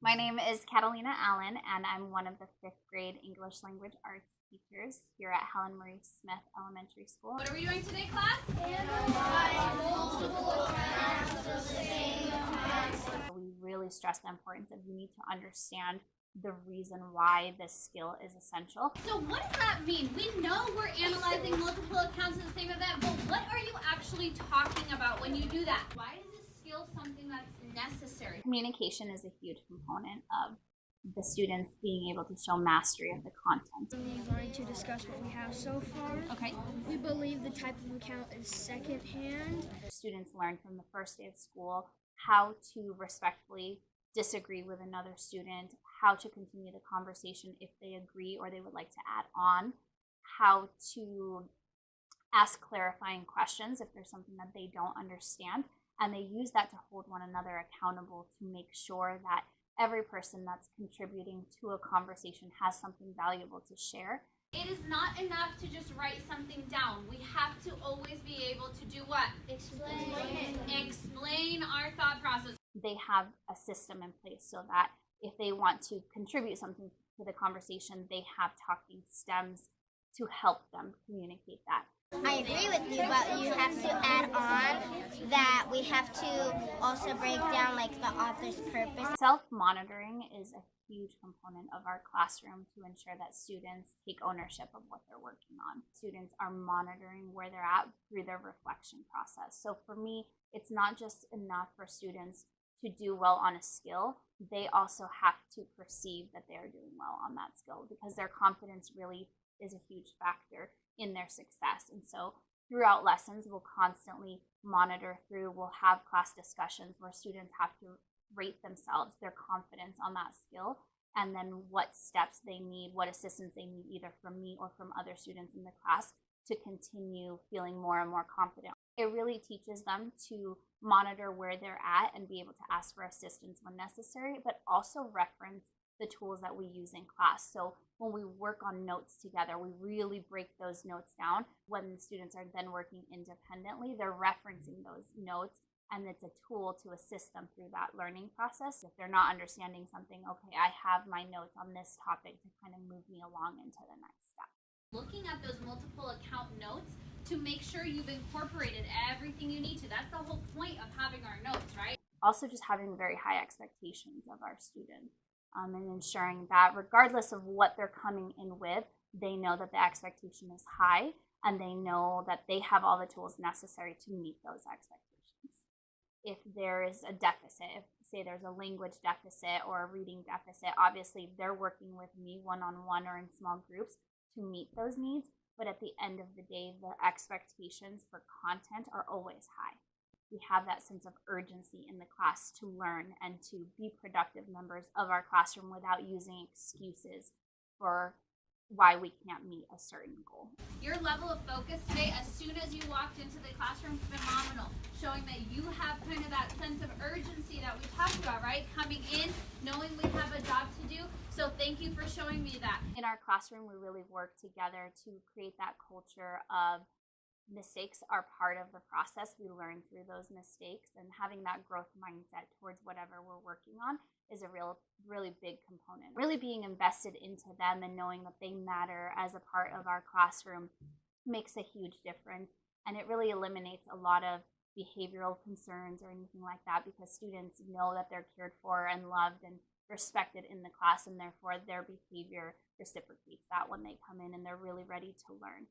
My name is Catalina Allen, and I'm one of the fifth grade English language arts teachers here at Helen Marie Smith Elementary School. What are we doing today, class? We really stress the importance of you need to understand the reason why this skill is essential. So what does that mean? We know we're analyzing multiple accounts of the same event, but what are you actually talking about when you do that? Why is this skill something that's necessary? Communication is a huge component of the students being able to show mastery of the content. We wanted to discuss what we have so far. Okay. We believe the type of account is secondhand. Students learn from the first day of school how to respectfully disagree with another student, how to continue the conversation if they agree or they would like to add on, how to ask clarifying questions if there's something that they don't understand, and they use that to hold one another accountable to make sure that every person that's contributing to a conversation has something valuable to share. It is not enough to just write something down. We have to always be able to do what? Explain our thought process. They have a system in place so that if they want to contribute something to the conversation, they have talking stems to help them communicate that. I agree with you, but you have to add on that we have to also break down like the author's purpose. Self-monitoring is a huge component of our classroom to ensure that students take ownership of what they're working on. Students are monitoring where they're at through their reflection process. So for me, it's not just enough for students to do well on a skill, they also have to perceive that they are doing well on that skill because their confidence really is a huge factor in their success. And so throughout lessons, we'll constantly monitor through, we'll have class discussions where students have to rate themselves, their confidence on that skill, and then what steps they need, what assistance they need either from me or from other students in the class to continue feeling more and more confident. It really teaches them to monitor where they're at and be able to ask for assistance when necessary, but also reference the tools that we use in class. So when we work on notes together, we really break those notes down. When the students are then working independently, they're referencing those notes, and it's a tool to assist them through that learning process. If they're not understanding something, okay, I have my notes on this topic to kind of move me along into the next step. Looking at those multiple account notes to make sure you've incorporated everything you need to. That's the whole point of having our notes, right? Also just having very high expectations of our students. And ensuring that regardless of what they're coming in with, they know that the expectation is high and they know that they have all the tools necessary to meet those expectations. If there is a deficit, if say there's a language deficit or a reading deficit, obviously they're working with me one-on-one or in small groups to meet those needs. But at the end of the day, the expectations for content are always high. We have that sense of urgency in the class to learn and to be productive members of our classroom without using excuses for why we can't meet a certain goal. Your level of focus today, as soon as you walked into the classroom, phenomenal. Showing that you have kind of that sense of urgency that we talked about, right? Coming in, knowing we have a job to do. So thank you for showing me that. In our classroom, we really work together to create that culture of mistakes are part of the process. We learn through those mistakes, and having that growth mindset towards whatever we're working on is a really big component. Really being invested into them and knowing that they matter as a part of our classroom makes a huge difference, and it really eliminates a lot of behavioral concerns or anything like that because students know that they're cared for and loved and respected in the class, and therefore their behavior reciprocates that when they come in and they're really ready to learn.